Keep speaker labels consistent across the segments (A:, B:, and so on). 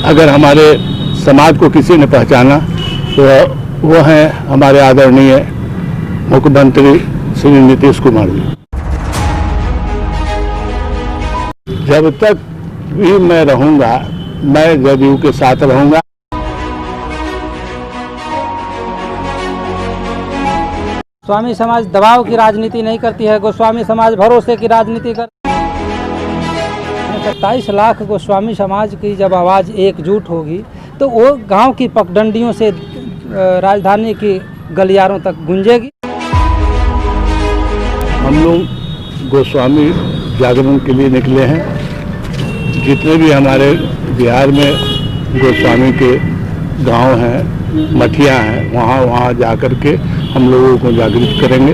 A: अगर हमारे समाज को किसी ने पहचाना तो वो हैं हमारे आदरणीय मुख्यमंत्री श्री नीतीश कुमार जी। जब तक भी मैं रहूंगा, मैं जदयू के साथ रहूंगा।
B: गोस्वामी समाज दबाव की राजनीति नहीं करती है, गोस्वामी समाज भरोसे की राजनीति करती है। 27 लाख गोस्वामी समाज की जब आवाज़ एकजुट होगी तो वो गांव की पगडंडियों से राजधानी की गलियारों तक गूंजेगी।
A: हम लोग गोस्वामी जागरण के लिए निकले हैं। जितने भी हमारे बिहार में गोस्वामी के गांव हैं, मठिया हैं, वहाँ जा कर के हम लोगों को जागृत करेंगे।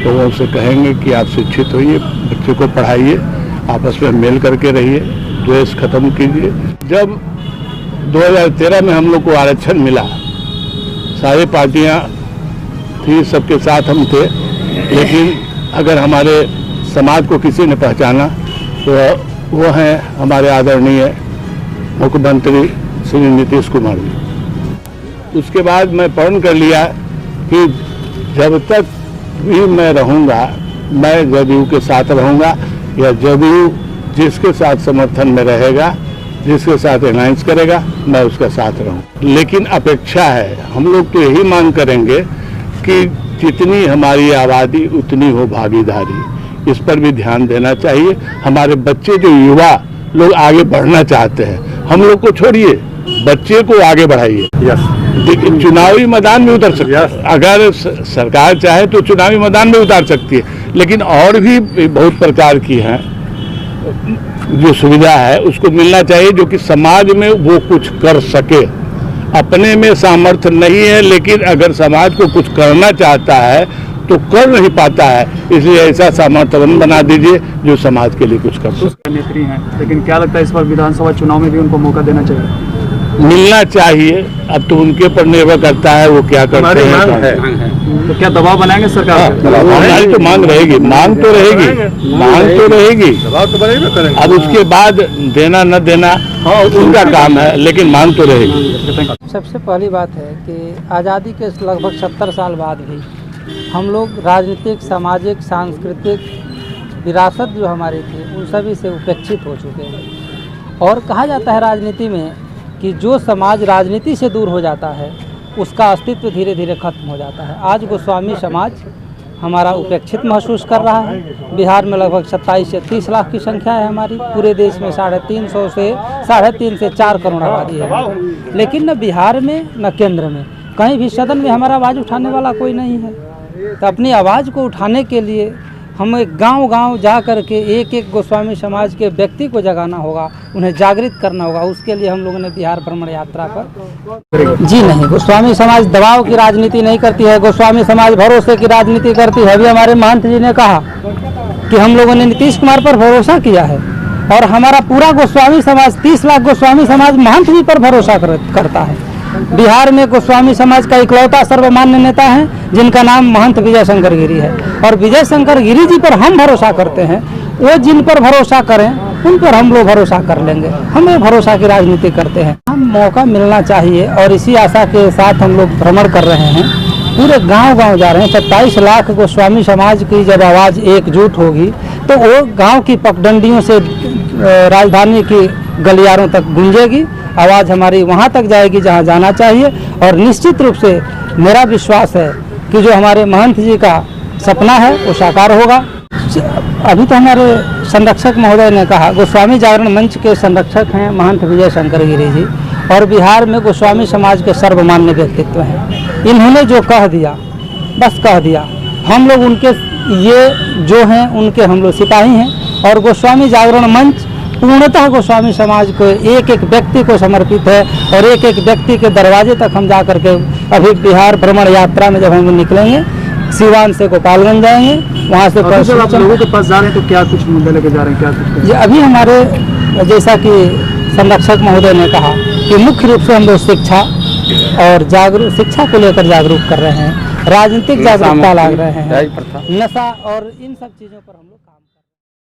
A: तो वो उनसे कहेंगे कि आप शिक्षित होइए, बच्चे को पढ़ाइए, आपस में मेल करके रहिए, द्वेष खत्म कीजिए। जब 2013 में हम लोग को आरक्षण मिला, सारी पार्टियां थी, सबके साथ हम थे, लेकिन अगर हमारे समाज को किसी ने पहचाना तो वो हैं हमारे आदरणीय मुख्यमंत्री श्री नीतीश कुमार जी। उसके बाद मैं प्रण कर लिया कि जब तक भी मैं रहूंगा, मैं जदयू के साथ रहूंगा, या जदयू जिसके साथ समर्थन में रहेगा, जिसके साथ अलायंस करेगा, मैं उसका साथ रहूं। लेकिन अपेक्षा है, हम लोग तो यही मांग करेंगे कि जितनी हमारी आबादी उतनी हो भागीदारी, इस पर भी ध्यान देना चाहिए। हमारे बच्चे जो युवा लोग आगे बढ़ना चाहते हैं, हम लोग को छोड़िए, बच्चे को आगे बढ़ाइए। लेकिन चुनावी मैदान में उतर सकते हैं, अगर सरकार चाहे तो चुनावी मैदान में उतार सकती है, लेकिन और भी बहुत प्रकार की हैं जो सुविधा है उसको मिलना चाहिए, जो कि समाज में वो कुछ कर सके। अपने में सामर्थ्य नहीं है, लेकिन अगर समाज को कुछ करना चाहता है तो कर नहीं पाता है, इसलिए ऐसा सामर्थ्यवान बना दीजिए जो समाज के लिए कुछ कर सके।
C: नेत्री हैं, लेकिन क्या लगता है इस बार विधानसभा चुनाव में भी उनको मौका देना चाहिए?
A: मिलना चाहिए। अब तो उनके पर निर्भर करता है वो क्या करते हैं।
C: तो क्या दबाव बनाएंगे सरकार?
A: हमारी तो मांग रहेगी, मांग तो रहेगी। अब उसके बाद देना न देना उनका काम है, लेकिन मांग तो रहेगी।
B: सबसे पहली बात है कि आज़ादी के लगभग 70 साल बाद भी हम लोग राजनीतिक, सामाजिक, सांस्कृतिक विरासत जो हमारी थी उन सभी से उपेक्षित हो चुके हैं। और कहा जाता है राजनीति में कि जो समाज राजनीति से दूर हो जाता है उसका अस्तित्व धीरे धीरे खत्म हो जाता है। आज गोस्वामी समाज हमारा उपेक्षित महसूस कर रहा है। बिहार में लगभग 27 से 30 लाख की संख्या है हमारी, पूरे देश में 350 से 3.5 से 4 करोड़ आबादी है, लेकिन न बिहार में न केंद्र में कहीं भी सदन में हमारा आवाज़ उठाने वाला कोई नहीं है। तो अपनी आवाज़ को उठाने के लिए हमें गांव-गांव जा कर के एक एक गोस्वामी समाज के व्यक्ति को जगाना होगा, उन्हें जागृत करना होगा। उसके लिए हम लोगों ने बिहार भ्रमण यात्रा पर जी नहीं, गोस्वामी समाज दबाव की राजनीति नहीं करती है, गोस्वामी समाज भरोसे की राजनीति करती है। अभी हमारे महंत जी ने कहा कि हम लोगों ने नीतीश कुमार पर भरोसा किया है और हमारा पूरा गोस्वामी समाज 30 लाख गोस्वामी समाज महंत जी पर भरोसा करता है। बिहार में गोस्वामी समाज का इकलौता सर्वमान्य नेता है जिनका नाम महंत विजय शंकर गिरी है, और विजय शंकर गिरी जी पर हम भरोसा करते हैं। वो जिन पर भरोसा करें उन पर हम लोग भरोसा कर लेंगे। हमें भरोसा की राजनीति करते हैं। हम मौका मिलना चाहिए और इसी आशा के साथ हम लोग भ्रमण कर रहे हैं, पूरे गांव-गांव जा रहे हैं। 27 लाख गोस्वामी समाज की जब आवाज़ एकजुट होगी तो वो गाँव की पगडंडियों से राजधानी की गलियारों तक गूंजेगी। आवाज़ हमारी वहाँ तक जाएगी जहाँ जाना चाहिए, और निश्चित रूप से मेरा विश्वास है कि जो हमारे महंत जी का सपना है वो साकार होगा। अभी तो हमारे संरक्षक महोदय ने कहा, गोस्वामी जागरण मंच के संरक्षक हैं महंत विजय शंकर गिरी जी, और बिहार में गोस्वामी समाज के सर्वमान्य व्यक्तित्व हैं। इन्होंने जो कह दिया बस कह दिया। हम लोग उनके ये जो हैं उनके हम लोग सिपाही हैं, और गोस्वामी जागरण मंच पूर्णतः गोस्वामी समाज को एक एक व्यक्ति को समर्पित है, और एक एक व्यक्ति के दरवाजे तक हम जा करके अभी बिहार भ्रमण यात्रा में जब हम निकलेंगे, सिवान से गोपालगंज जाएंगे, वहाँ से
C: आप लोगों के पास जा रहे हैं तो क्या कुछ मुद्दे लेके जा रहे हैं, क्या कुछ?
B: ये अभी हमारे जैसा कि संरक्षक महोदय ने कहा कि मुख्य रूप से हम लोग शिक्षा और शिक्षा को लेकर जागरूक कर रहे हैं, राजनीतिक जागरूकता ला रहे हैं,
D: जायज प्रथा।
B: नशा और इन सब चीज़ों पर हम लोग काम